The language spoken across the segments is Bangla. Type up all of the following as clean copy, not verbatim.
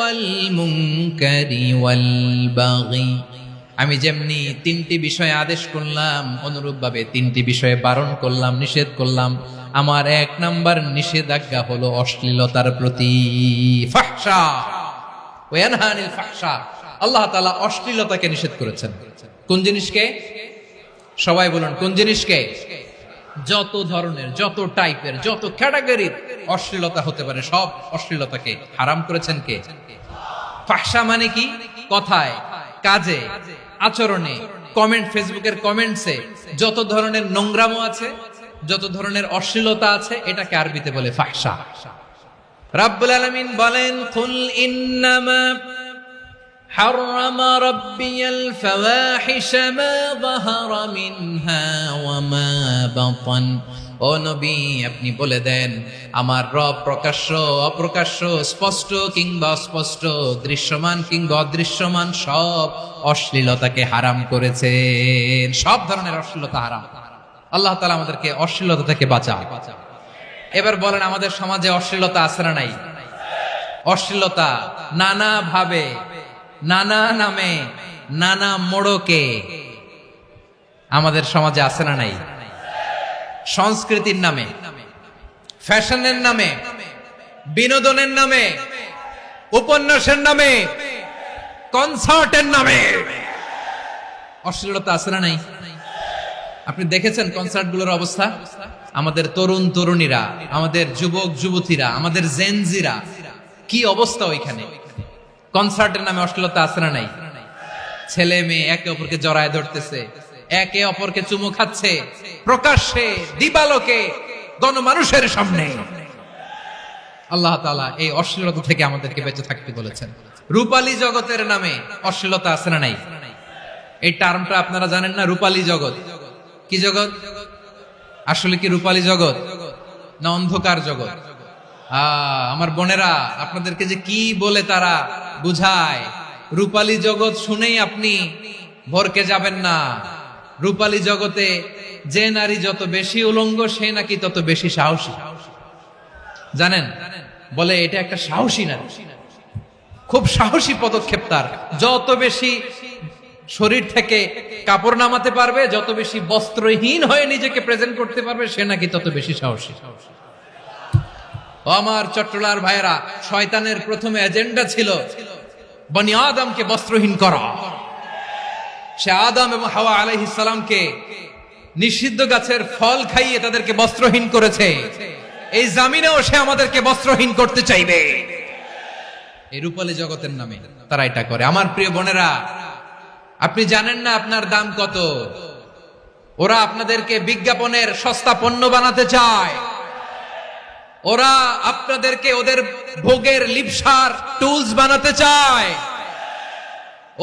ওয়াল-মুনকারি ওয়াল-বাগি। আমি যেমনি তিনটি বিষয়ে আদেশ করলাম, অনুরূপভাবে তিনটি বিষয়ে বারণ করলাম, নিষেধ করলাম। আমার 1 নাম্বার নিষেধাজ্ঞা হলো অশ্লীলতার প্রতি। ফাহশা ওয়া ইয়ানহা আনিল ফাহশা। আল্লাহ তাআলা অশ্লীলতাকে নিষেধ করেছেন। কোন জিনিসকে? সবাই বলুন, কোন জিনিসকে? যত ধরনের, যত টাইপের, যত ক্যাটাগরির অশ্লীলতা হতে পারে সব অশ্লীলতাকে হারাম করেছেন কে? ফাহশা মানে কি? কথায়, কাজে, আচরণে, কমেন্ট, ফেসবুকের কমেন্টসে যত ধরনের নোংরামো আছে, যত ধরনের অশ্লীলতা আছে, এটাকে আরবিতে বলে ফাহশা। রাব্বুল আলামিন বলেন, কুল ইন্নামা হাররামা রাব্বিয়াল ফাওয়াহিশা মা যাহারা মিনহা ওয়া মা বাতান। ও নবী, আপনি বলে দেন, আমার রব প্রকাশ্য, অপ্রকাশ্য, স্পষ্ট কিংবা অস্পষ্ট, দৃশ্যমান কিংবা অদৃশ্যমান সব অশ্লীলতাকে হারাম করেছেন। সব ধরনের অশ্লীলতা হারাম। আল্লাহ তাআলা আমাদেরকে অশ্লীলতা থেকে বাঁচান। এবার বলেন, আমাদের সমাজে অশ্লীলতা আছে না নাই? অশ্লীলতা নানা ভাবে, নানা নামে, নানা মোড়কে আমাদের সমাজে আছে না নাই? সংস্কৃতির নামে, ফ্যাশনের নামে, বিনোদনের নামে, উপন্যাসের নামে, কনসার্টের নামে অশ্লীলতা আছে না নাই? আপনি দেখেছেন কনসার্টগুলোর অবস্থা? আমাদের তরুণ তরুণীরা, আমাদের যুবক যুবতীরা, আমাদের জেনজিরা, কি অবস্থা ওইখানে? কনসার্টের নামে অশ্লীলতা আছে না নাই? ছেলে মেয়ে একে অপরকে জড়ায় ধরতেছে, একে অপরকে চুমু খাচ্ছে, প্রকাশ্যে, দিবালোকে, গণমানুষের সামনে। আল্লাহ তাআলা এই অশ্লীলতা থেকে আমাদেরকে বেঁচে থাকতে বলেছেন। রূপালী জগতের নামে অশ্লীলতা আছে না নাই? এই টার্মটা আপনারা জানেন না? রূপালী জগৎ কি জগৎ? আসলে কি রূপালী জগৎ না অন্ধকার জগৎ? আমার বোনেরা, আপনাদেরকে যে কি বলে তারা বুঝায়, রূপালী জগৎ শুনেই আপনি ভরকে যাবেন না। রূপালী জগতে যে নারী যত বেশি উলঙ্গ, সে নাকি তত বেশি সাহসী। জানেন? বলে এটা একটা সাহসী নারী, খুব সাহসী পদক্ষেপ তার। যত বেশি শরীর থেকে কাপড় নামাতে পারবে, যত বেশি বস্ত্রহীন হয়ে নিজেকে প্রেজেন্ট করতে পারবে, সে নাকি তত বেশি সাহসী। আমার চট্টলার ভাইয়েরা, শয়তানের প্রথমে এজেন্ডা ছিল বনি আদমকে বস্ত্রহীন করা। সে আদম এবং হাওয়া আলাইহিস সালামকে নিষিদ্ধ গাছের ফল খাইয়ে তাদেরকে বস্ত্রহীন করেছে। এই জামিনেও সে আমাদেরকে বস্ত্রহীন করতে চাইবে। এই রূপালী জগতের নামে তারা এটা করে। আমার প্রিয় বোনেরা, আপনি জানেন না আপনার দাম কত? ওরা আপনাদেরকে বিজ্ঞাপনের সস্তা পণ্য বানাতে চায়। ওরা আপনাদেরকে ওদের ভোগের লিপসার টুলস বানাতে চায়।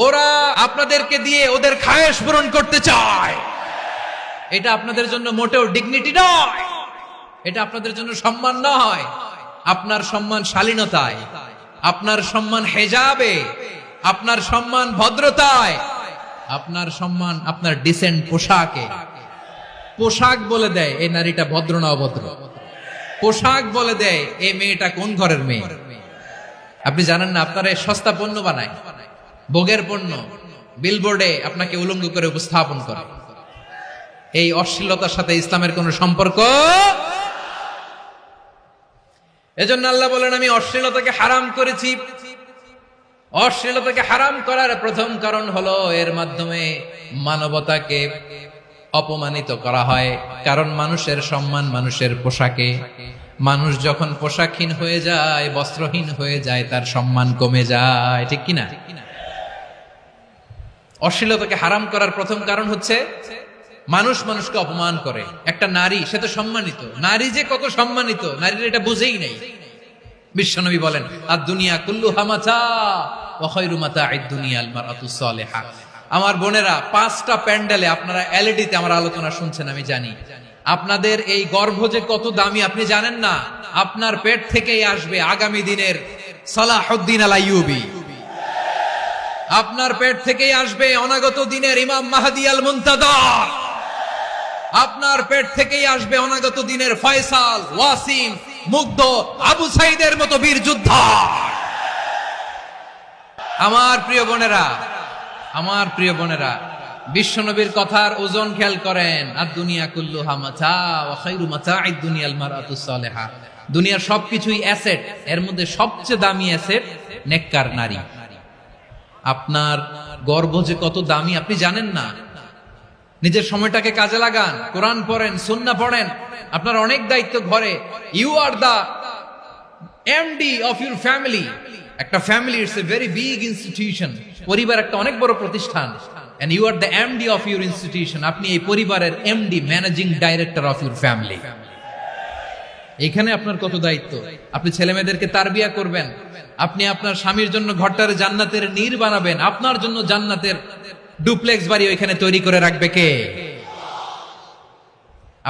ওরা আপনাদেরকে দিয়ে ওদের খায়েশ পূরণ করতে চায়। এটা আপনাদের জন্য মোটেও ডিগনিটি নয়, এটা আপনাদের জন্য সম্মান নয়। আপনার সম্মান শালীনতায়, আপনার সম্মান হেজাবে, আপনার সম্মান ভদ্রতায়, আপনার সম্মান আপনার ডিসেন্ট পোশাকে। পোশাক বলে দেয় এই নারীটা ভদ্র না অভদ্র। পোশাক বলে দেয় এই মেয়েটা কোন ঘরের মেয়ে। আপনি জানেন না, আপনারা সস্তা পণ্য বানায়, ভোগের পণ্য, বিলবোর্ডে আপনাকে উলঙ্গ করে উপস্থাপন করে। এই অশ্লীলতার সাথে ইসলামের কোন সম্পর্ক। এজন্য আল্লাহ বলেন, আমি অশ্লীলতাকে হারাম করেছি। অশ্লীলতাকে হারাম করার প্রথম কারণ হলো এর মাধ্যমে মানবতাকে অপমানিত করা হয়। কারণ মানুষের সম্মান মানুষের পোশাকে। মানুষ যখন পোশাকহীন হয়ে যায়, বস্ত্রহীন হয়ে যায়, তার সম্মান কমে যায়, ঠিক কিনা? অশ্লীলতাকে হারাম করার প্রথম কারণ হচ্ছে মানুষ মানুষকে অপমান করে। একটা নারী, সে তো সম্মানিত, নারী যে কত সম্মানিত নারীর এটা বুঝেই নাই। বিশ্বনবী বলেন, আর দুনিয়া কুল্লুহা মাতা ওয়া খায়রু মাতা'আদ দুনিয়া আল মারআতুস সালিহা। আমার বোনেরা, 5টা প্যান্ডেলে আপনারা এলইডিতে আমার আলোচনা শুনছেন, আমি জানি। আপনাদের এই গর্ভ যে কত দামি আপনি জানেন না। আপনার পেট থেকেই আসবে আগামী দিনের সালাহুদ্দিন আল আইয়ুবী। আপনার পেট থেকেই আসবে অনাগত দিনের ইমাম মাহদী আল মুনতাযর। আপনার পেট থেকেই আসবে অনাগত দিনের ফয়সাল, ওয়াসিম, মুগ্ধ, আবু সাইদের মতো বীর যোদ্ধা। আমার প্রিয় বোনেরা, আমার প্রিয় বোনেরা, বিশ্বনবীর কথার ওজন খেয়াল করেন। আর দুনিয়া কুল্লুহা মাতা ওয়া খায়রু মাতা'আদ দুনিয়াল মারআতুস সালিহা। দুনিয়ার সবকিছুই অ্যাসেট, এর মধ্যে সবচেয়ে দামি অ্যাসেট নেককার নারী। আপনার গর্ভ যে কত দামি আপনি জানেন না। নিজের সময়টাকে কাজে লাগান, কোরআন পড়েন, সুন্নাহ পড়েন। আপনার অনেক দায়িত্ব ঘরে। You are the MD of your family. একটা family it's a very big institution. পরিবার একটা অনেক বড় প্রতিষ্ঠান। And you are the MD of your institution. আপনি এই পরিবারের MD, managing director of your family. এখানে আপনার কত দায়িত্ব। আপনি ছেলে মেয়েদেরকে তারবিয়া করবেন, আপনি আপনার স্বামীর জন্য ঘরটারে জান্নাতের নীর বানাবেন, আপনার জন্য জান্নাতের ডুপ্লেক্স বাড়ি ওইখানে তৈরি করে রাখবে কে?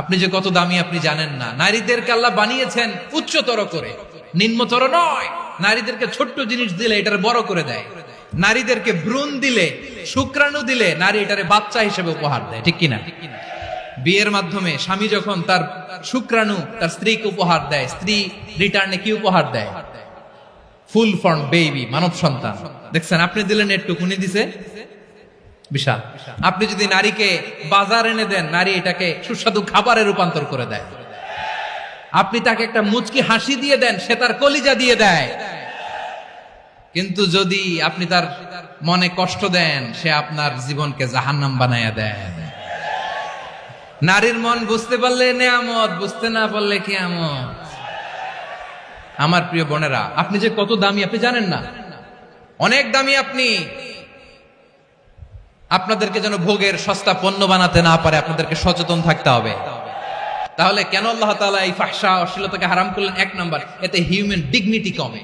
আপনি যে কত দামি আপনি জানেন না। নারীদেরকে আল্লাহ বানিয়েছেন উচ্চতর করে, নিম্নতর নয়। নারীদেরকে ছোট্ট জিনিস দিলে এটারে বড় করে দেয়। নারীদেরকে ভ্রূণ দিলে, শুক্রাণু দিলে নারী এটারে বাচ্চা হিসেবে উপহার দেয়, ঠিক কিনা? বিয়ের মাধ্যমে স্বামী যখন তার শুক্রাণু তার স্ত্রীকে উপহার দেয়, স্ত্রী রিটার্নে কি উপহার দেয়? ফুল ফর্ম বেবি, মানব সন্তান। দেখছেন, আপনি দিলেন একটুকুনি, দিছে বিশাল। আপনি যদি নারীকে বাজার এনে দেন, নারী এটাকে সুস্বাদু খাবারে রূপান্তর করে দেয়। আপনি তাকে একটা মুচকি হাসি দিয়ে দেন, সে তার কলিজা দিয়ে দেয়। কিন্তু যদি আপনি তার মনে কষ্ট দেন, সে আপনার জীবনকে জাহান্নাম বানায়া দেয়। নারীর মন বুঝতে পারলে নেয়ামত, বুঝতে না পারলে কিয়ামত। আমার প্রিয় বোনেরা, আপনি যে কত দামি আপনি জানেন না। অনেক দামি আপনি। আপনাদেরকে যেন ভোগের সস্তা পণ্য বানাতে না পারে, আপনাদেরকে সচেতন থাকতে হবে। তাহলে কেন আল্লাহ তাআলা এই ফাহশা, অশ্লীলতাকে হারাম করলেন? 1 নাম্বার, এতে হিউম্যান ডিগনিটি কমে।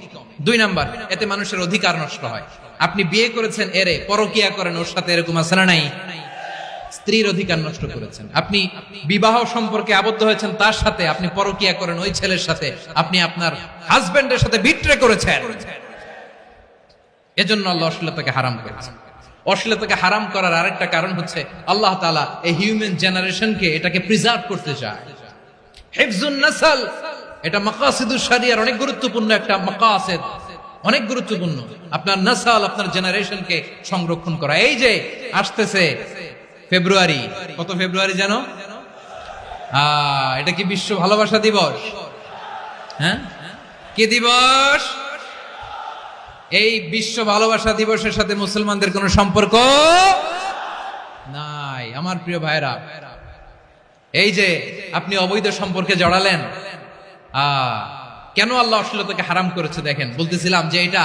2 নাম্বার, এতে মানুষের অধিকার নষ্ট হয়। আপনি বিয়ে করেছেন, এরে পরকিয়া করেন, ওর সাথে এরকম আছে না নাই? স্ত্রীর অধিকার নষ্ট করেছেন। আপনি বিবাহ সম্পর্কে আবদ্ধ হয়েছেন তার সাথে, আপনি পরকিয়া করেন ওই ছেলের সাথে, আপনি আপনার হাজবেন্ডের সাথে বিট্রে করেছেন। এজন্য আল্লাহ অশ্লীলতাকে হারাম করেছেন। অশ্লীলতাকে হারাম করার আরেকটা কারণ হচ্ছে আল্লাহ তাআলা এই হিউম্যান জেনারেশনকে এটাকে প্রিজার্ভ করতে চায়। হিফজুন নাসল, এটা মাকাসিদুশ শরিয়ার অনেক গুরুত্বপূর্ণ একটা মাকাসিদ, অনেক গুরুত্বপূর্ণ। আপনার নাসল, আপনার জেনারেশনকে সংরক্ষণ করা। এই যে আসতেছে ফেব্রুয়ারি, কত ফেব্রুয়ারি জানো? এটা কি বিশ্ব ভালোবাসা দিবস? হ্যাঁ, কি দিবস? এই বিশ্ব ভালোবাসা দিবসের সাথে মুসলমানদের কোনো সম্পর্ক নাই। আমার প্রিয় ভাইরা, এই যে আপনি অবৈধ সম্পর্কে জড়ালেন, কেন আল্লাহ অশ্লীলতাকে হারাম করেছে দেখেন। বলতেছিলাম যে এটা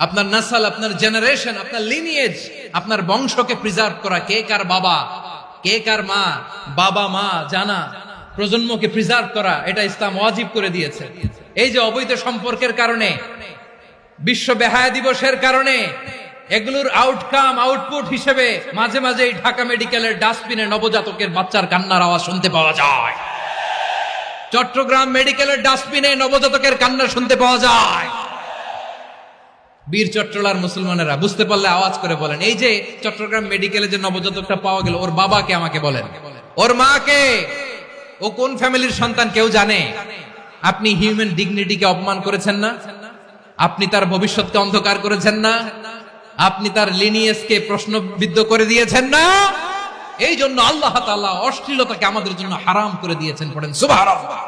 আপনার নাসল, আপনার জেনারেশন, আপনার লিনিয়েজ, আপনার বংশকে প্রিজার্ভ করা। কে কার বাবা, কে কার মা, বাবা মা জানা, প্রজন্মকে প্রিজার্ভ করা, এটা ইসলাম ওয়াজিব করে দিয়েছে। এই যে অবৈধ সম্পর্কের কারণে, বিশ্ব বেহায়া দিবসের কারণে, এগুলোর আউটকাম, আউটপুট হিসেবে মাঝে মাঝে এই ঢাকা মেডিকেলের ডাস্টবিনে নবজাতকের বাচ্চার কান্নার আওয়াজ শুনতে পাওয়া যায়। চট্টগ্রাম মেডিকেলের ডাস্টবিনে নবজাতকের কান্না শুনতে পাওয়া যায়। বীর চট্টলার মুসলমানেরা বুঝতে পারলে আওয়াজ করে বলেন, এই যে চট্টগ্রাম মেডিকেলে যে নবজাতকটা পাওয়া গেল, ওর বাবাকে আমাকে বলেন, ওর মাকে, ও কোন ফ্যামিলির সন্তান কেউ জানে? আপনি হিউম্যান ডিগনিটিকে অপমান করেছেন না? আপনি তার ভবিষ্যৎকে অন্ধকার করেছেন না? আপনি তার লিনিয়েজকে প্রশ্নবিদ্ধ করে দিয়েছেন না? এই জন্য আল্লাহ তাআলা অশ্লীলতাকে আমাদের জন্য হারাম করে দিয়েছেন। পড়েন সুবহানাল্লাহ।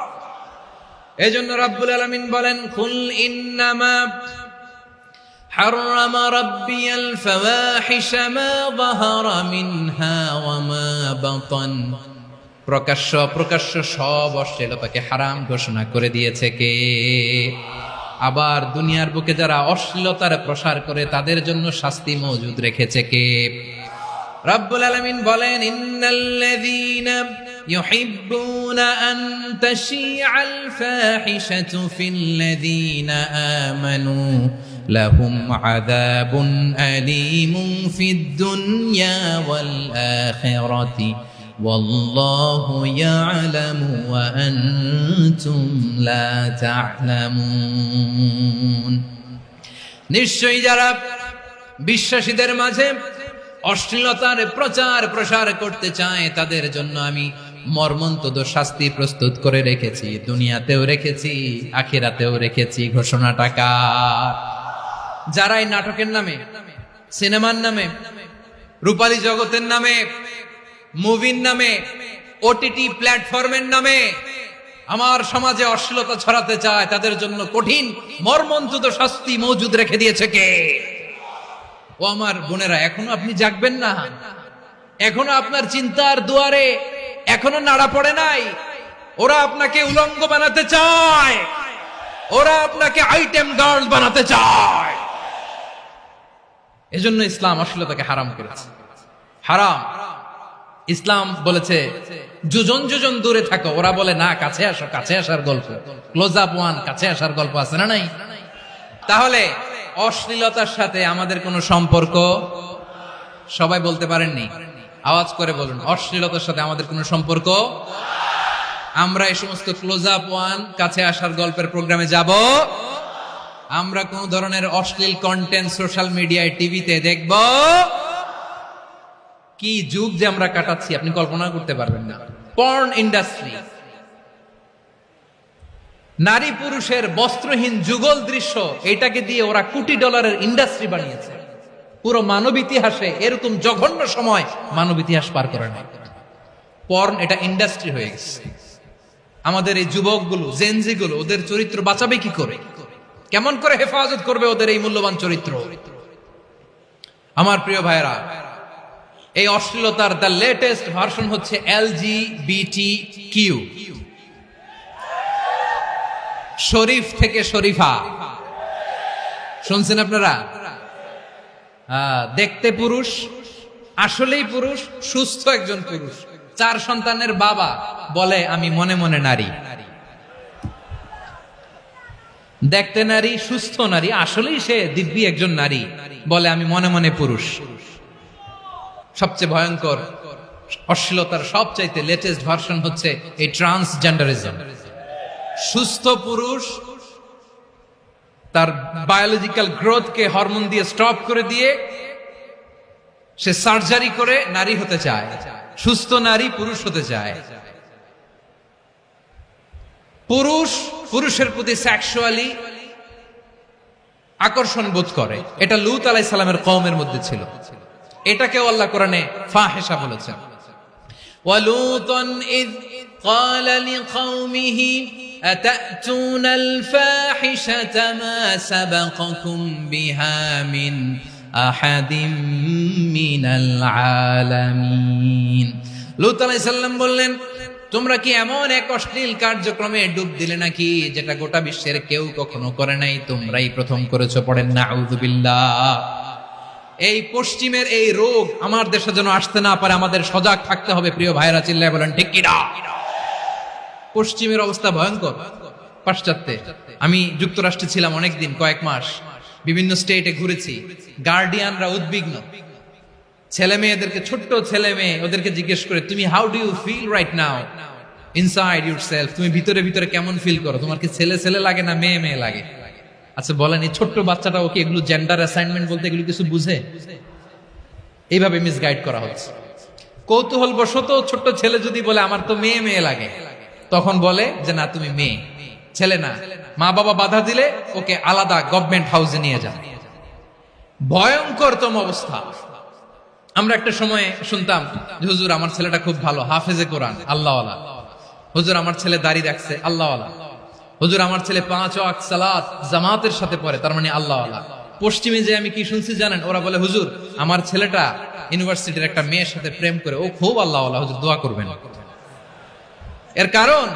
এই জন্য রাব্বুল আলামিন বলেন, কুল ইন্নামা حرم ربي الفواحش ما ظهر منها وما بطن। প্রকাশ্য সব অশ্লীলতাকে হারাম ঘোষণা করে দিয়েছে কে? আবার দুনিয়ার বুকে যারা অশ্লীলতার প্রসার করে তাদের জন্য শাস্তি মজুদ রেখেছে কে? রব্বুল আলামিন বলেন, ইন্নাল্লাযীনা ইউহিব্বুনা আন তাশিআল ফাহিশাতু ফিল্লাযীনা আমানু লাহুম আযাবুন আলীমুন ফিদ দুনিয়া ওয়াল আখিরাতি ওয়াল্লাহু ইয়ালামু ওয়া আনতুম লা তা'লামুন। নিশ্চয়ই যারা বিশ্বাসীদের মাঝে অশ্লীলতার প্রচার প্রসার করতে চায় তাদের জন্য আমি মর্মন্তুদ শাস্তি প্রস্তুত করে রেখেছি, দুনিয়াতেও রেখেছি, আখিরাতেও রেখেছি। ঘোষণাটা কার? যারা এই নাটকের নামে, সিনেমার নামে, রূপালী জগতের নামে, মুভির নামে, ওটিটি প্ল্যাটফর্মের নামে আমার সমাজে অশ্লীলতা ছড়াতে চায়, তাদের জন্য কঠিন মর্মন্তুদ শাস্তি মজুদ রেখে দিয়েছে কে? ও আমার বোনেরা, এখনো আপনি জাগবেন না? এখনো আপনার চিন্তার দুয়ারে এখনো নাড়া পড়ে নাই? ওরা আপনাকে উলঙ্গ বানাতে চায়, ওরা আপনাকে আইটেম গার্ল বানাতে চায়। এজন্য ইসলাম অশ্লীলতাকে হারাম করেছে। হারাম। ইসলাম বলেছে যোজন যোজন দূরে থাকো, ওরা বলে না কাছে আসো, কাছে আসার গল্প, ক্লোজ আপ ওয়ান, কাছে আসার গল্প আছে না নাই? তাহলে অশ্লীলতার সাথে আমাদের কোনো সম্পর্ক? সবাই বলতে পারেননি, আওয়াজ করে বলুন, অশ্লীলতার সাথে আমাদের কোনো সম্পর্ক? আমরা এই সমস্ত ক্লোজ আপ ওয়ান, কাছে আসার গল্পের প্রোগ্রামে যাব? আমরা কোন ধরনের অশ্লীল কন্টেন্ট সোশ্যাল মিডিয়ায়, টিভিতে দেখব? কি যুগ যে আমরা কাটাচ্ছি আপনি কল্পনা করতে পারবেন না। পর্ন ইন্ডাস্ট্রি, নারী পুরুষের বস্ত্রহীন যুগল দৃশ্য, এটাকে দিয়ে ওরা কোটি ডলারের ইন্ডাস্ট্রি বানিয়েছে। পুরো মানব ইতিহাসে এরকম জঘন্য সময় মানব ইতিহাস পার করে নাই। পর্ন এটা ইন্ডাস্ট্রি হয়ে গেছে। আমাদের এই যুবকগুলো, জেনজিগুলো, ওদের চরিত্র বাঁচাবে কি করে? কেমন করে হেফাজত করবে ওদের এই মূল্যবান চরিত্র? আমার প্রিয় ভাইরা, এই অশ্লীলতার দ্য লেটেস্ট ভার্সন হচ্ছে LGBTQ, শরীফ থেকে শরীফা। শুনছেন আপনারা? দেখতে পুরুষ, আসলেই পুরুষ, সুস্থ একজন পুরুষ, 4 সন্তানের বাবা, বলে আমি মনে মনে নারী। দেখতে নারী, সুস্থ নারী, আসলেই সে দিব্যি একজন নারী, বলে আমি মনে মনে পুরুষ। সবচেয়ে ভয়ঙ্কর অশ্লীলতার সবচাইতে লেটেস্ট ভার্সন হচ্ছে এই ট্রান্সজেন্ডারিজম। সুস্থ পুরুষ তার বায়োলজিক্যাল গ্রোথকে হরমোন দিয়ে স্টপ করে দিয়ে সে সার্জারি করে নারী হতে চায়। সুস্থ নারী পুরুষ হতে চায়। পুরুষ পুরুষের প্রতি সেক্সুয়ালি আকর্ষণ বোধ করে। এটা লূত আলাইহিস সালামের কওমের মধ্যে ছিল। এটাকেও আল্লাহ কোরআনে ফাহিশা বলেছেন। ওয়ালুতান ইয قال لقومه أتأتون الفاحشة ما سبقكم بها من أحد من العالمين। লূত আলাইহিস সালাম বললেন, তোমরা কি এমন এক অশ্লীল কার্যক্রমে ডুব দিলে নাকি যেটা গোটা বিশ্বের কেউ কখনো করে নাই, তোমরাই প্রথম করেছো। পড়েন নাউযুবিল্লাহ। এই পশ্চিমের এই রোগ আমার দেশে যেন আসতে না পারে, আমাদের সজাগ থাকতে হবে। প্রিয় ভাইরা, চিল্লায় বলেন ঠিক কিনা? পশ্চিমের অবস্থা ভয়ঙ্কর। পাশ্চাত্যে, আমি যুক্তরাষ্ট্রে ছিলাম অনেকদিন, কয়েক মাস, বিভিন্ন স্টেটে ঘুরেছি। গার্ডিয়ানরা উদ্বিগ্ন, ছেলে মেয়েদেরকে, ছোট্ট ছেলে মেয়ে, ওদেরকে জিজ্ঞেস করে, তুমি how do you feel right now inside yourself? তুমি ভিতরে ভিতরে কেমন ফিল করো? তোমার কি ছেলে ছেলে লাগে না মেয়ে মেয়ে লাগে? আচ্ছা বলেন, এই ছোট্ট বাচ্চাটা ওকে এগুলো জেন্ডার অ্যাসাইনমেন্ট বলতে এগুলো কিছু বুঝে? এইভাবে মিসগাইড করা হচ্ছে। কৌতূহল বশত ছোট্ট ছেলে যদি বলে আমার তো মেয়ে মেয়ে লাগে, তখন বলে যে না তুমি মেয়ে, ছেলে না। মা বাবা বাধা দিলে ওকে আলাদা গভর্নমেন্ট হাউসে নিয়ে যান। ভয়ঙ্করতম অবস্থা। আমরা একটা সময় শুনতাম যে হুজুর আমার ছেলেটা খুব ভালো, হাফেজে কোরআন, আল্লাহওয়ালা। হুজুর আমার ছেলে দাড়ি রাখছে, আল্লাহওয়ালা। হুজুর আমার ছেলে 5 ওয়াক্ত সালাত জামাতের সাথে পড়ে, তার মানে আল্লাহওয়ালা। পশ্চিমে যে আমি কি শুনছি জানেন? ওরা বলে হুজুর আমার ছেলেটা ইউনিভার্সিটির একটা মেয়ের সাথে প্রেম করে, ও খুব আল্লাহওয়ালা, হুজুর দোয়া করবেন। এর কারণ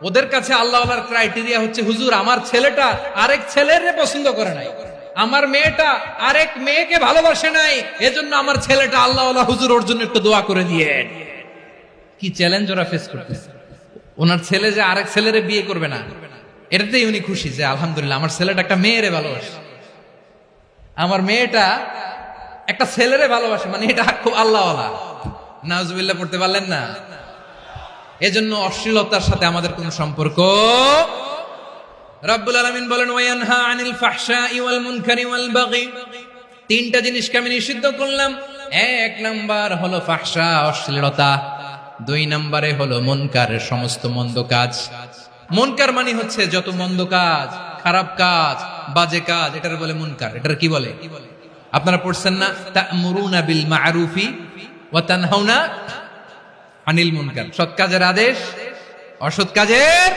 ওদের কাছে আল্লাহওয়ালার ক্রাইটেরিয়া হচ্ছে হুজুর আমার ছেলেটা আরেক ছেলের পছন্দ করে নাই, আমার মেয়েটা আরেক মেয়েকে ভালোবাসে নাই, এজন্য আমার ছেলেটা আল্লাহওয়ালা, হুজুর ওর জন্য একটু দোয়া করে দিয়ে। কি চ্যালেঞ্জ ওরা ফেস করতেছে। ওনার ছেলে যে আরেক ছেলেরে বিয়ে করবে না, এটাতেই উনি খুশি যে আলহামদুলিল্লাহ আমার ছেলেটা একটা মেয়েরে ভালোবাসে, আমার মেয়েটা একটা ছেলেরে ভালোবাসে, মানে এটা খুব আল্লাহওয়ালা। নাউজুবিল্লাহ পড়তে পারলেন না? এজন্য অশ্লীলতার সাথে আমাদের কোনো সম্পর্ক। রাব্বুল আলামিন বলেন ওয়ায়ানহা আনিল ফাহশাই ওয়াল মুনকারি ওয়াল বাগি। 3টা জিনিসকে আমি নিষিদ্ধ করলাম। 1 নাম্বার হলো ফাহশা, অশ্লীলতা। 2 নম্বরে হলো মুনকার, সমস্ত মন্দ কাজ। মুনকার মানে হচ্ছে যত মন্দ কাজ, খারাপ কাজ, বাজে কাজ, এটার বলে মুনকার। এটার কি বলে? আপনারা পড়ছেন না, তা'মুরুনা বিল মা'রুফি ওয়া তানহাউনা আনিল মুনকার। সৎ কাজের আদেশ, অসৎ কাজের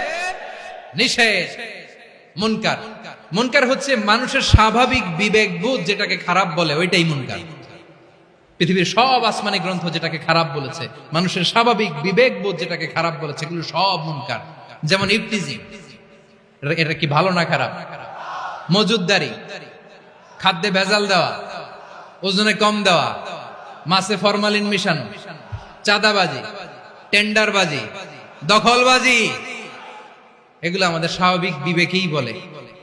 নিষেধ। মুনকার, মুনকার হচ্ছে মানুষের স্বাভাবিক বিবেকবোধ যেটাকে খারাপ বলে, ওইটাই মুনকার। পৃথিবীর সব আসমানি গ্রন্থ যেটাকে খারাপ বলেছে, মানুষের স্বাভাবিক বিবেকবোধ যেটাকে খারাপ বলেছে, এগুলো সব মুনকার। যেমন ইফতিজিং, এটা কি ভালো না খারাপ? মজুদদারি, খাদ্যে ভেজাল দেওয়া, ওজনে কম দেওয়া, মাছে ফরমালিন মিশানো, চাঁদাবাজি, টেন্ডারবাজি, দখলবাজি, এগুলো আমাদের স্বাভাবিক বিবেকেই বলে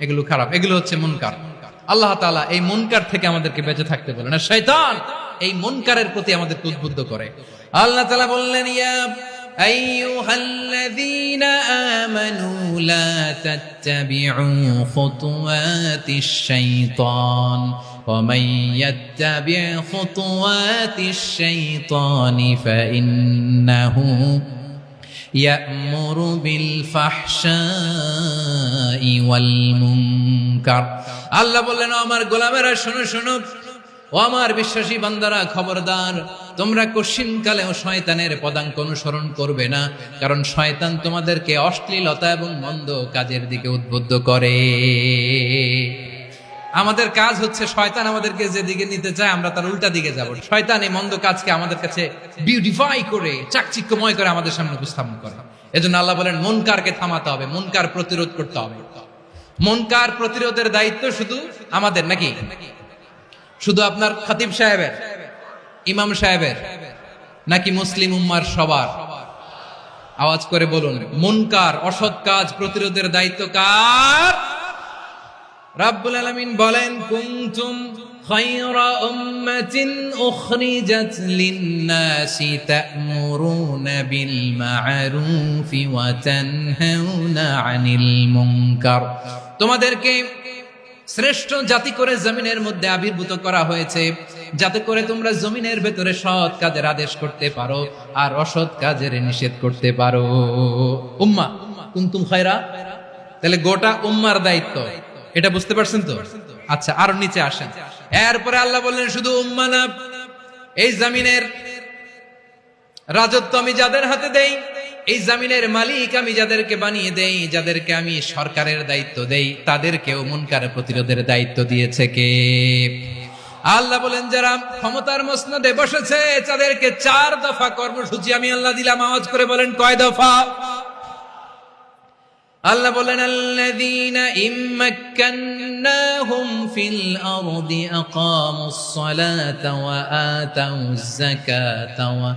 এগুলো খারাপ, এগুলো হচ্ছে মুনকার। আল্লাহ তাআলা এই মুনকার থেকে আমাদেরকে বেঁচে থাকতে বলেন, আর শয়তান এই মুনকারের প্রতি আমাদেরকে উদ্বুদ্ধ করে। আল্লাহ তাআলা বললেন, ইয়া আইয়ুহাল্লাযীনা আমানু লা তাত্তাবিউ খুতুওয়াতিশ শাইতান ওয়া মান ইয়াত্তাবি' খুতুওয়াতিশ শাইতানি ফাইন্নাহু ইয়া'মুরু বিল ফাহশাই ওয়াল মুনকার। আল্লাহ বললেন, আমার গোলামেরা শোনো শোনো, ও আমার বিশ্বাসী বান্দারা খবরদার, তোমরা কশিনকালেও শয়তানের পদাঙ্ক অনুসরণ করবে না, কারণ শয়তান তোমাদেরকে অশ্লীলতা এবং মন্দ কাজের দিকে উদ্বুদ্ধ করে। আমাদের কাজ হচ্ছে শয়তান আমাদেরকে যেদিকে নিতে চায় আমরা তার উল্টা দিকে যাব। শয়তান এই মন্দ কাজকে আমাদের কাছে বিউটিফাই করে, চাকচিক্যময় করে আমাদের সামনে উপস্থাপন করে। এজন্য আল্লাহ বলেন, মুনকারকে থামাতে হবে, মুনকার প্রতিরোধ করতে হবে। মুনকার প্রতিরোধের দায়িত্ব শুধু আমাদের নাকি? শুধু আপনার খতিব সাহেবের, ইমাম সাহেবের, নাকি মুসলিম উম্মার সবার? আওয়াজ করে বলুন, মুনকার অসৎ কাজ প্রতিরোধের দায়িত্ব কার? রাব্বুল আলামিন বলেন, কুনতুম খায়রা উম্মাতিন উখরিজাত লিন-নাসি তা'মুরুনা বিল মা'রুফি ওয়া তানহাউনা আনিল মুনকার। তোমাদেরকে শ্রেষ্ঠ জাতি করে জমিনের মধ্যে আবির্ভূত করা হয়েছে, যাতে করে তোমরা জমিনের ভেতরে সৎ কাজের আদেশ করতে পারো আর অসৎ কাজের নিষেধ করতে পারো। উম্মাহ, কুনতুম খায়রা, তাহলে গোটা উম্মার দায়িত্ব, এটা বুঝতে পারছেন তো? আচ্ছা, আরো নিচে আসেন। এরপরে আল্লাহ বললেন, শুধু উম্মাহ না, এই জমিনের রাজত্ব আমি যাদের হাতে দেই, এই জমিনের মালিক আমি যাদেরকে বানিয়ে দেই, যাদেরকে আমি সরকারের দায়িত্ব দেই, তাদেরকেও মুনকার প্রতিরোধের দায়িত্ব দিয়েছে কে? আল্লাহ বলেন, যারা ক্ষমতার মসনদে বসেছে তাদেরকে 4 দফা কর্মসূচি আমি আল্লাহ দিলাম। আওয়াজ করে বলেন, কয় দফা? আল্লাহ বলেন, আল্লাযীনা ইম্মাক্কান্নাহুম ফিল আরদি আকামুস সালাতা ওয়া আতাউয যাকাতা ওয়া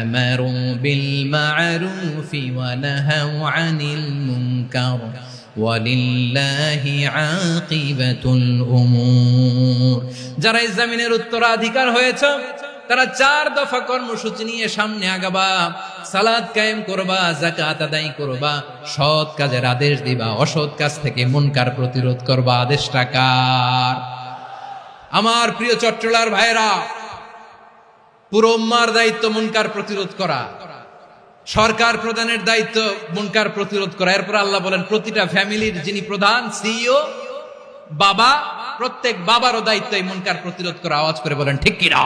আমারু বিল মা'রুফি ওয়া নাহাউ আনিল মুনকার ওয়ালিল্লাহি আকিবাতুল উমুর। যারা এই জমিনের উত্তরাধিকার হয়েছে তারা 4 দফা কর্মসূচি নিয়ে সামনে আগাবা। সালাত কায়েম করবা, যাকাত আদায় করবা, সৎ কাজের আদেশ দিবা, অসৎ কাজ থেকে মুনকার প্রতিরোধ করবা। আদেশটা কার? আমার প্রিয় চট্টলার ভাইরা, পুরো উম্মার দায়িত্ব মুনকার প্রতিরোধ করা, সরকার প্রধানের দায়িত্ব মুনকার প্রতিরোধ করা। এরপর আল্লাহ বলেন, প্রতিটা ফ্যামিলির যিনি প্রধান, সিইও, বাবা, প্রত্যেক বাবারও দায়িত্ব এই মুনকার প্রতিরোধ করা। আওয়াজ করে বলেন, ঠিক কি না?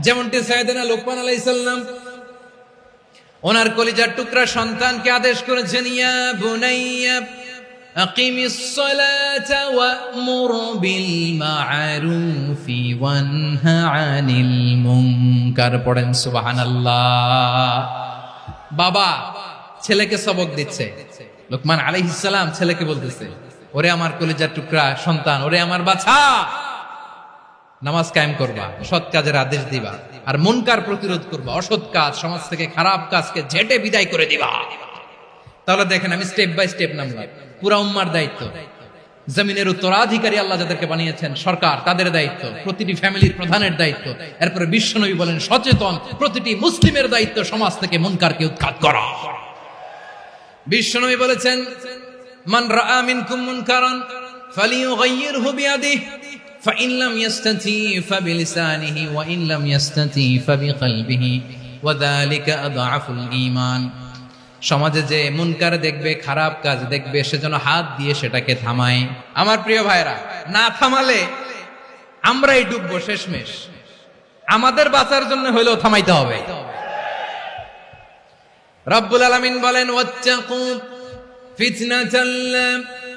যেমনটি সাইয়েদনা লোকমান আলাইহিস সালাম ওনার কলিজার টুকরা সন্তানকে আদেশ করেছেন, ইয়া বুনাইয়া আকিমিস সালাতা ওয়া'মুর বিল মা'রুফি ওয়ানহা আনিল মুনকার। পড়েন সুবহানাল্লাহ। বাবা ছেলেকে সবক দিচ্ছে, লোকমান আলাইহিস সালাম ছেলেকে বলতেছে, ওরে আমার কলিজার টুকরা সন্তান, ওরে আমার বাছা, নামাজ কায়েম করবা, সৎ কাজের আদেশ দিবা, আর মুনকার প্রতিরোধ করবা, অসৎ কাজ, সমাজ থেকে খারাপ কাজকে ঝেঁটে বিদায় করে দিবা। তাহলে দেখেন, আমি স্টেপ বাই স্টেপ নামলাম। পুরা উম্মার দায়িত্ব, জমিনের উত্তরাধিকারী আল্লাহ যাদেরকে বানিয়েছেন সরকার, তাদের দায়িত্ব, প্রতিটি ফ্যামিলির প্রধানের দায়িত্ব। এরপরে বিশ্বনবী বলেন, সচেতন প্রতিটি মুসলিমের দায়িত্ব সমাজ থেকে মুনকারকে উৎখাত করা। বিশ্বনবী বলেছেন, মান রাআ মিনকুম মুনকারান ফালিয়ুগাইয়িরহু বিয়াদিহি فإن لم يستطع فبلسانه وإن لم يستطع فبقلبه وذلك أضعف الإيمان। সমাজে যে মুনকার দেখবে, খারাপ কাজ দেখবে, সেজন্য হাত দিয়ে সেটাকে থামায়। আমার প্রিয় ভাইরা, না থামালে আমরাই ডুববো শেষমেশ। আমাদের বাঁচার জন্য হইলেও থামাইতে হবে। রব্বুল আলামিন বলেন, ওয়াত্তাকু ফিতনাতাল লা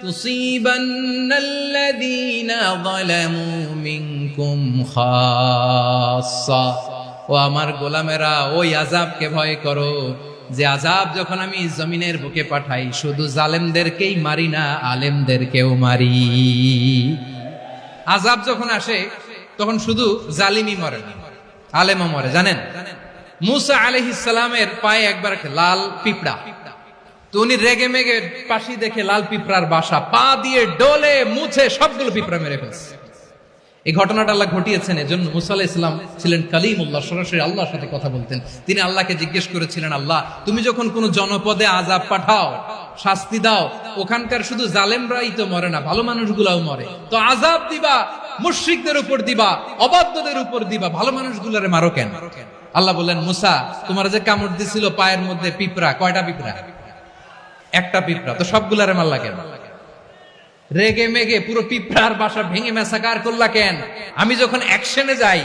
তুসিবান্নাল্লাযীনা যালামু মিনকুম খাসসা। ও আমার গোলামেরা, ওই আযাবকে ভয় করো যে আযাব যখন আমি জমিনের বুকে পাঠাই, শুধু জালেমদেরকেই মারি না, আলেমদেরকেও মারি। আযাব যখন আসে তখন শুধু জালিমই মরে না, আলেমও মরে। জানেন, মুসা আলাইহিস সালামের পায়ে একবার লাল পিঁপড়া, তো উনি রেগে মেগে পাশি দেখে লাল পিঁপড়ার বাসা, পা দিয়ে ডলে মুছে সবগুলো পিঁপড়া মেরে ফেলছে। এই ঘটনাটা আল্লাহ ঘটিয়েছেন এজন্য। মুসা আলাইহিস সালাম ছিলেন কালিমুল্লাহ, সরাসরি আল্লাহর সাথে কথা বলতেন। তিনি আল্লাহকে জিজ্ঞেস করেছিলেন, আল্লাহ তুমি যখন কোন জনপদে আযাব পাঠাও, শাস্তি দাও, ওখানকার শুধু জালেমরাই তো মরে না, ভালো মানুষগুলাও মরে, তো আযাব দিবা মুশরিকদের উপর দিবা, অবাধ্যদের উপর দিবা, ভালো মানুষগুলারে মারো কেন? আল্লাহ বললেন, মুসা তোমার যে কামড় দিছিল পায়ের মধ্যে পিঁপড়া, কয়টা পিঁপড়া? একটা পিঁপড়া, তো সবগুলারে মারলা কেন? রেগে মেগে পুরো পিঁপড়ার বাসা ভেঙে মেসাকার করলা কেন? আমি যখন অ্যাকশনে যাই,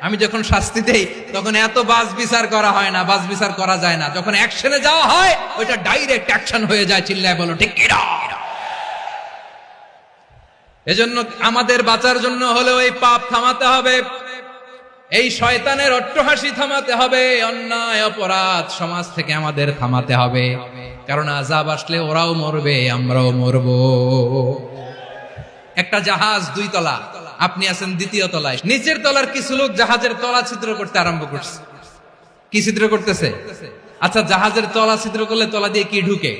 আমি যখন শাস্তি দেই, তখন এত বাস বিচার করা হয় না, বাস বিচার করা যায় না। যখন অ্যাকশনে যাওয়া হয়, ওইটা ডাইরেক্ট অ্যাকশন হয়ে যায়। চিল্লায় বলো ঠিক কি না? এজন্য আমাদের বাঁচার জন্য হলেও এই পাপ থামাতে হবে, এই শয়তানের অট্টহাসি থামাতে হবে, অন্যায় অপরাধ সমাজ থেকে আমাদের থামাতে হবে। কারণ আযাব আসলে ওরাও মরবে, আমরাও মরব। একটা জাহাজ 2 তলা, আপনি আছেন 2য় তলায়, নিচের তলার কিছু লোক জাহাজের তলা ছিদ্র করতে আরম্ভ করছে। কি ছিদ্র করতেছে? আচ্ছা, জাহাজের তলা ছিদ্র করলে তলা দিয়ে কি ঢুকে?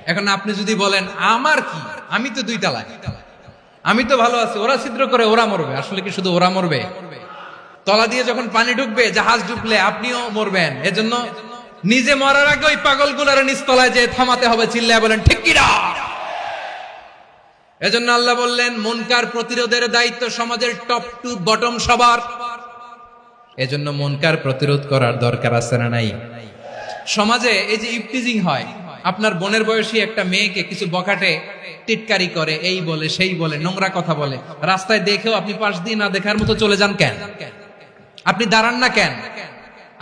এখন আপনি যদি বলেন আমার কি, আমি তো 2 তলায়, আমি তো ভালো আছি, ওরা ছিদ্র করে ওরা মরবে। আসলে কি শুধু ওরা মরবে? তলা দিয়ে যখন পানি ঢুকবে, জাহাজ ঢুকলে আপনিও মরবেন। এজন্য নিজে মরার আগে ওই পাগলগুলার নিচতলায় যে থামাতে হবে। চিল্লায় বলেন ঠিক কি না? এজন্য আল্লাহ বললেন, মুনকার প্রতিরোধের দায়িত্ব সমাজের টপ টু বটম সবার। এজন্য মুনকার প্রতিরোধ করার দরকার আছে না নাই? সমাজে এই যে ইফটিজিং হয়, আপনার বোনের বয়সী একটা মেয়েকে কিছু বখাটে টিটকারি করে, এই বলে সেই বলে, নোংরা কথা বলে, রাস্তায় দেখেও আপনি পাশ দিয়ে না দেখার মতো চলে যান কেন? আপনি দাঁড়ান না কেন?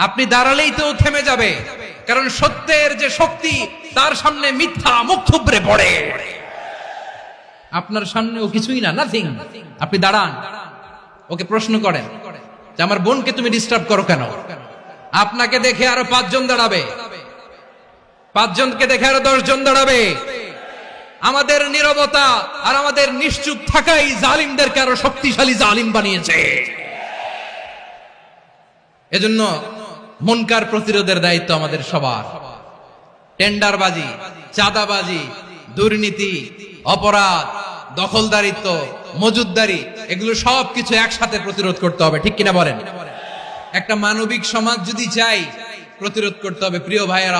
আপনি দাঁড়ালেই তো থেমে যাবে, কারণ সত্যের যে শক্তি, তার সামনে মিথ্যা মুখ থুবড়ে পড়ে। আপনার সামনে ও কিছুই না, নাথিং। আপনি দাঁড়ান, ওকে প্রশ্ন করেন যে আমার বোনকে তুমি ডিস্টার্ব করো কেন? আপনাকে দেখে আরো 5 জন দাঁড়াবে, 5 জনকে দেখে আরো 10 জন দাঁড়াবে। আমাদের নীরবতা আর আমাদের নিশ্চুপ থাকাই জালিমদেরকে আরো শক্তিশালী জালিম বানিয়েছে। এজন্য মুনকার প্রতিরোধের দায়িত্ব আমাদের সবার। টেন্ডারবাজি, চাঁদাবাজি, দুর্নীতি, অপরাধ, দখলদারিত্ব, মজুদদারি, এগুলো সবকিছু একসাথে প্রতিরোধ করতে হবে। ঠিক কিনা বলেন? একটা মানবিক সমাজ যদি চাই, প্রতিরোধ করতে হবে। প্রিয় ভাইয়েরা,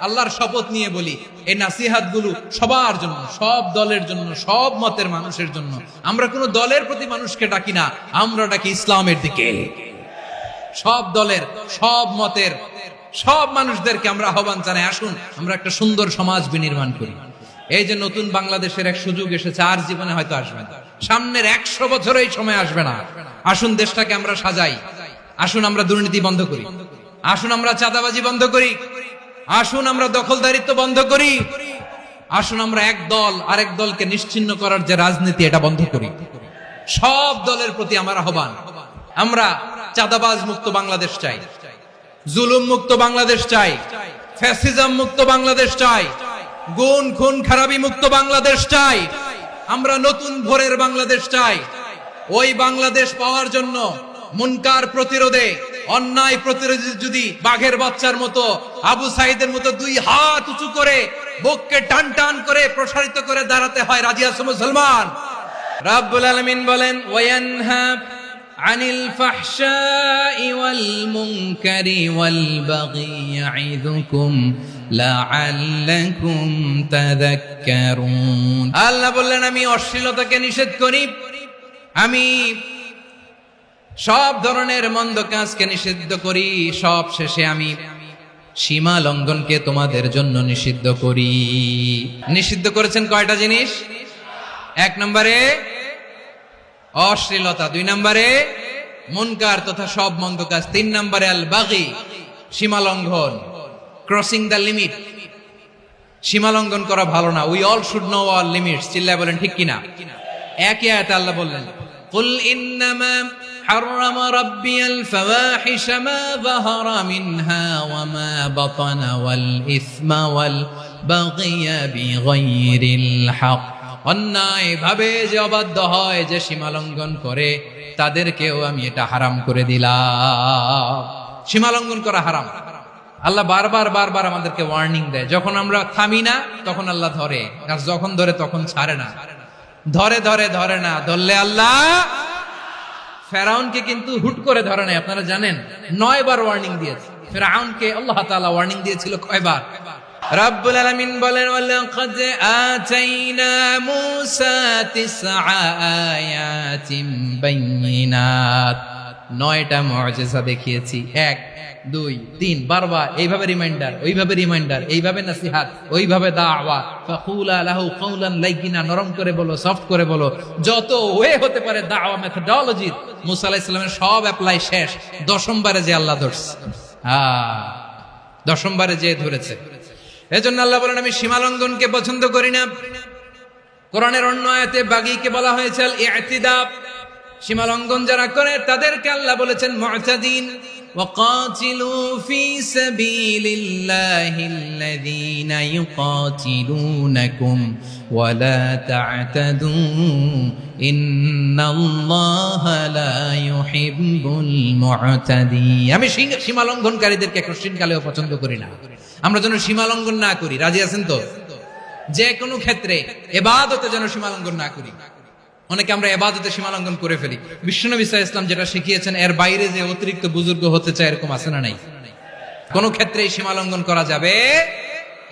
আল্লাহর শপথ নিয়ে বলি, এই নাসিহাত গুলো সবার জন্য, সব দলের জন্য, সব মতের মানুষের জন্য। আমরা কোন দলের প্রতি মানুষকে ডাকি না, আমরা ডাকি ইসলামের দিকে। সব দলের, সব মতের, সব মানুষদেরকে আমরা আহ্বান জানাই, আসুন আমরা একটা সুন্দর সমাজ বিনির্মাণ করি। এই যে নতুন বাংলাদেশের এক সুযোগ এসেছে, আর জীবনে হয়তো আসবে না, সামনের 100 বছর এই সময় আসবে না। আসুন দেশটাকে আমরা সাজাই, আসুন আমরা দুর্নীতি বন্ধ করি, আসুন আমরা চাঁদাবাজি বন্ধ করি, আসুন আমরা দখলদারিত্ব বন্ধ করি, আসুন আমরা এক দল আরেক দলকে নিশ্চিহ্ন করার যে রাজনীতি, এটা বন্ধ করি। সব দলের প্রতি আমার আহ্বান, আমরা চাঁদাবাজ মুক্ত বাংলাদেশ চাই, জুলুম মুক্ত বাংলাদেশ চাই, ফ্যাসিজম মুক্ত বাংলাদেশ চাই, গুণ খুন খারাপি মুক্ত বাংলাদেশ চাই। আমরা নতুন ভোরের বাংলাদেশ চাই। ওই বাংলাদেশ পাওয়ার জন্য মুনকার প্রতিরোধে, অন্যায় প্রতিরোধে যদি বাঘের বাচ্চার মতো, আবু সাইদের মতো 2 হাত উঁচু করে, বুককে টান টান করে প্রসারিত করে দাঁড়াতে হয়, রাজি আছো মুসলমান? রাব্বুল আলামিন বলেন, ওয়ায়ানহা আনিল ফাহশাই ওয়াল মুনকারি ওয়াল বাগি ইয়াইদুকুম লাআল্লাকুম তাযাক্কারুন। আল্লাহ বললেন, আমি অশ্লীলতাকে নিষেধ করি, আমি সব ধরনের মন্দ কাজকে নিষিদ্ধ করি, সব শেষে আমি সীমা লঙ্ঘনকে তোমাদের জন্য নিষিদ্ধ করি। নিষিদ্ধ করেছেন কয়টা জিনিস? 1 নম্বরে অশ্লীলতা, 2 নম্বরে মুনকার তথা সব মন্দ কাজ, 3 নম্বরে আল বাগি সীমা লঙ্ঘন, ক্রসিং দ্য লিমিট। সীমা লঙ্ঘন করা ভালো না। We all should know our limits. চিল্লায় বলেন ঠিক কিনা? একই আয়াতে আল্লাহ বললেন, কুল ইন্নামা হাররামা রাব্বিয়াল ফাওয়াহিশা মা যাহারা মিনহা ওয়া মা বাতানা ওয়াল ইসমা ওয়াল বাগিয়া বিগাইরিল হক। অন্যায় ভাবে যে অবাধ্য হয়, যে সীমা লঙ্ঘন করে, তাদেরকেও আমি এটা হারাম করে দিলাম। সীমা লঙ্ঘন করা হারাম। আল্লাহ বারবার আমাদেরকে ওয়ার্নিং দেয়। যখন আমরা থামি না তখন আল্লাহ ধরে, আর যখন ধরে তখন ছাড়ে না। ধরে না, ধরলে আল্লাহ ফেরাউনকে কিন্তু হুট করে ধরে নাই। আপনারা জানেন 9 বার ওয়ার্নিং দিয়েছে ফেরাউনকে। আল্লাহ তাআলা ওয়ার্নিং দিয়েছিল কয়বার? রব্বুল আলামিন বলেন, ওয়ালাকাদ আতাইনা মূসা 9 আয়াতিন বাইয়িনাত। 9টা মুআজিজা দেখিয়েছি। 1 2 3 বারবার এইভাবে রিমাইন্ডার, ওইভাবে রিমাইন্ডার, এইভাবে নসিহত, ওইভাবে দাওয়া। ফাকুলা লাহু কাওলান লাইয়িনা, নরম করে বলো, সফট করে বলো। যত ওয়ে হতে পারে দাওয়া মেথডোলজি মুসা আলাইহিস সালামের সব অ্যাপ্লাই শেষ। 10ম বারে যে আল্লাহ ধরছে, 10ম বারে যে ধরেছে। এজন্য আল্লাহ বলেন, আমি সীমা লঙ্ঘনকে পছন্দ করি না। কোরআনের অন্য আয়াতে বাগীকে বলা হয়েছে আল ইতিদা। সীমা লঙ্ঘন যারা করে তাদেরকে আল্লাহ বলেছেন মুতাদিন। وقاتلوا في سبيل الله الذين يقاتلونكم ولا تعتدوا إن الله لا يحب المعتدين। আমি সীমা লঙ্ঘনকারীদেরকে কোশ্চিন কালেও পছন্দ করি না। আমরা যেন সীমা লঙ্ঘন না করি। রাজি আছেন তো? যে কোনো ক্ষেত্রে ইবাদতে যেন সীমা লঙ্ঘন না করি। অনেকে আমরা ইবাদতে সীমা লঙ্ঘন করে ফেলি। বিশ্বনবী সাল্লাল্লাহু আলাইহি ওয়াসাল্লাম যেটা শিখিয়েছেন এর বাইরে যে অতিরিক্ত বুজুর্গ হতে চায়, এরকম আছে না নাই? কোন ক্ষেত্রেই সীমা লঙ্ঘন করা যাবে,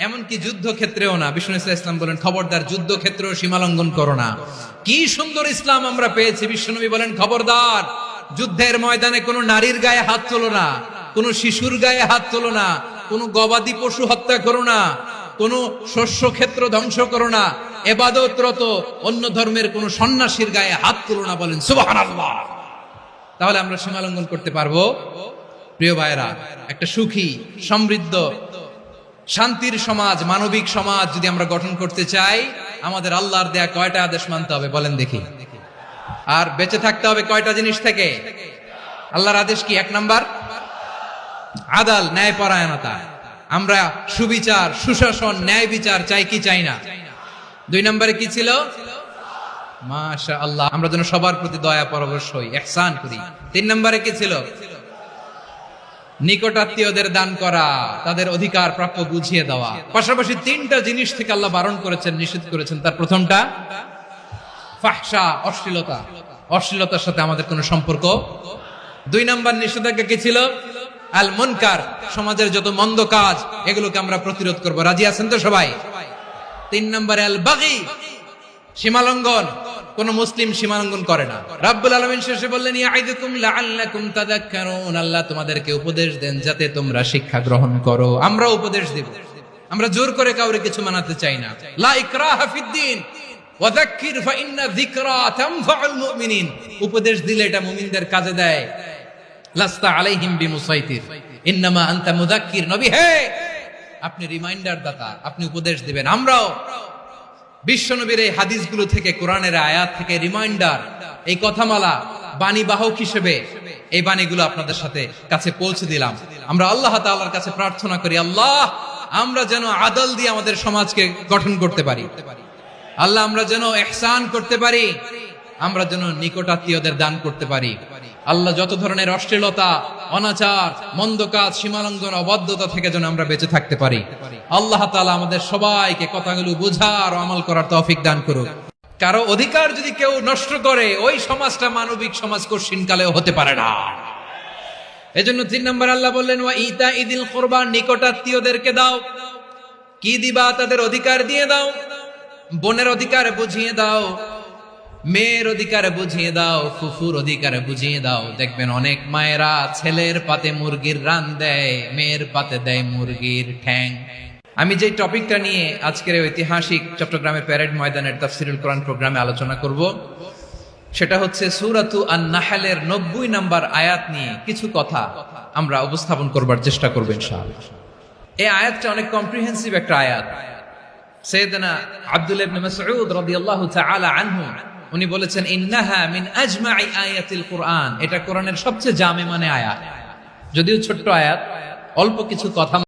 এমনকি যুদ্ধ ক্ষেত্রেও না। বিশ্বনবী সাল্লাল্লাহু আলাইহি ওয়াসাল্লাম বলেন, খবরদার যুদ্ধ ক্ষেত্রেও সীমা লঙ্ঘন করো না। কি সুন্দর ইসলাম আমরা পেয়েছি। বিশ্বনবী বলেন, খবরদার যুদ্ধের ময়দানে কোনো নারীর গায়ে হাত তোলো না, কোনো শিশুর গায়ে হাত তোলো না, কোনো গবাদি পশু হত্যা করো না, কোন শস্য ক্ষেত্র ধ্বংস করো না, ইবাদতরত অন্য ধর্মের কোন সন্ন্যাসীর গায়ে হাত তুলো না। বলেন সুবহানাল্লাহ। তাহলে আমরা সীমা লঙ্ঘন করতে পারবো? প্রিয় ভাইরা, একটা সুখী, সমৃদ্ধ, শান্তির সমাজ, মানবিক সমাজ যদি আমরা গঠন করতে চাই, আমাদের আল্লাহর দেয়া কয়টা আদেশ মানতে হবে বলেন দেখি? আর বেঁচে থাকতে হবে কয়টা জিনিস থেকে? আল্লাহর আদেশ কি? 1 নাম্বার আদাল, ন্যায়পরায়ণতা। আমরা সুবিচার, সুশাসন, ন্যায় বিচার চাই কি চাই না? 2 নম্বরে কি ছিল? মাশাআল্লাহ, আমরা যেন সবার প্রতি দয়া পরবশ হই, ইহসান করি। 3 নম্বরে কি ছিল? নিকটাত্মীয়দের দান করা, তাদের অধিকার প্রাপ্য বুঝিয়ে দেওয়া। পাশাপাশি 3টা জিনিস থেকে আল্লাহ বারণ করেছেন, নিষেধ করেছেন। তার প্রথমটা ফাহশা, অশ্লীলতা। অশ্লীলতার সাথে আমাদের কোনো সম্পর্ক। 2 নম্বর নিষেধাজ্ঞা কি ছিল? আল মুনকার, সমাজের যত মন্দ কাজ এগুলোকে আমরা প্রতিরোধ করব। রাজি আছেন তো সবাই? 3 নম্বরে আল বাগী, সীমালঙ্ঘন। কোন মুসলিম সীমালঙ্ঘন করে না। রাব্বুল আলামিন শেষে বললেন, ইয়াইদুকুম লাআল্লাকুম তাযাক্কারুন, আল্লাহ তোমাদেরকে উপদেশ দেন যাতে তোমরা শিক্ষা গ্রহণ করো। আমরা উপদেশ দেব, আমরা জোর করে কাউরে কিছু মানাতে চাই না। লা ইকরাহা ফিদ্দিন ওয়া যাক্কির ফাইন্না যিকরা তানফাউল মুমিনিন। উপদেশ দিলে এটা মুমিনদের কাজে দেয়। লাস্তা আলাইহিম বিমুসাইতির ইন্নামা আনতা মুযাক্কির। নবী হে, আপনি রিমাইন্ডার দাতা, আপনি উপদেশ দিবেন। আমরাও বিশ্বনবীর এই হাদিসগুলো থেকে, কোরআনের আয়াত থেকে রিমাইন্ডার, এই কথামালা, বাণী বাহক হিসেবে এই বাণীগুলো আপনাদের সাথে কাছে পৌঁছে দিলাম। আমরা আল্লাহ তাআলার কাছে প্রার্থনা করি, আল্লাহ আমরা যেন আদল দিয়ে আমাদের সমাজকে গঠন করতে পারি। আল্লাহ আমরা যেন ইহসান করতে পারি, আমরা যেন নিকটাত্মীয়দের দান করতে পারি। আল্লাহ যত ধরনের অশ্লীলতা, অনাচার, মন্দ কাজ, সীমালঙ্ঘন, অবাধ্যতা থেকে যেন আমরা বেঁচে থাকতে পারি। আল্লাহ তাআলা আমাদের সবাইকে কথাগুলো বোঝার ও আমল করার তৌফিক দান করুক। কারো অধিকার যদি কেউ নষ্ট করে, ওই সমাজটা মানবিক সমাজ কোশ্চিনকালেও হতে পারে না। এজন্য 3 নম্বর আল্লাহ বললেন, ওয়া ইতা ইদিল কুরবা, নিকটাত্মীয়দেরকে দাও। কি দিবা? তাদের অধিকার দিয়ে দাও, বোনের অধিকার বুঝিয়ে দাও, মেয়ের অধিকারে বুঝিয়ে দাও, ফুফুর অধিকারে বুঝিয়ে দাও। দেখবেন অনেক মায়েরা ছেলের পাতে মুরগির রান দেয়, মেয়ের পাতে দেয় মুরগির ঠ্যাং। আমি যে টপিকটা নিয়ে আজকের ঐতিহাসিক চট্টগ্রামের প্যারেড ময়দানের তাফসিরুল কোরআন প্রোগ্রামে আলোচনা করব, সেটা হচ্ছে সূরাতু আন-নাহলের 90 নম্বর আয়াত নিয়ে কিছু কথা আমরা উপস্থাপন করবার চেষ্টা করব ইনশাআল্লাহ। এই আয়াতটা অনেক কম্প্রিহেন্সিভ একটা আয়াত। সাইয়েদনা আব্দুল্লাহ ইবনে মাসউদ রাদিয়াল্লাহু তাআলা আনহু উনি বলেছেন, ইন্নাহা মিন আজমাই আয়াতিল কুরআন, এটা কোরআনের সবচেয়ে জামে মানে আয়াত। যদিও ছোট্ট আয়াত, অল্প কিছু কথা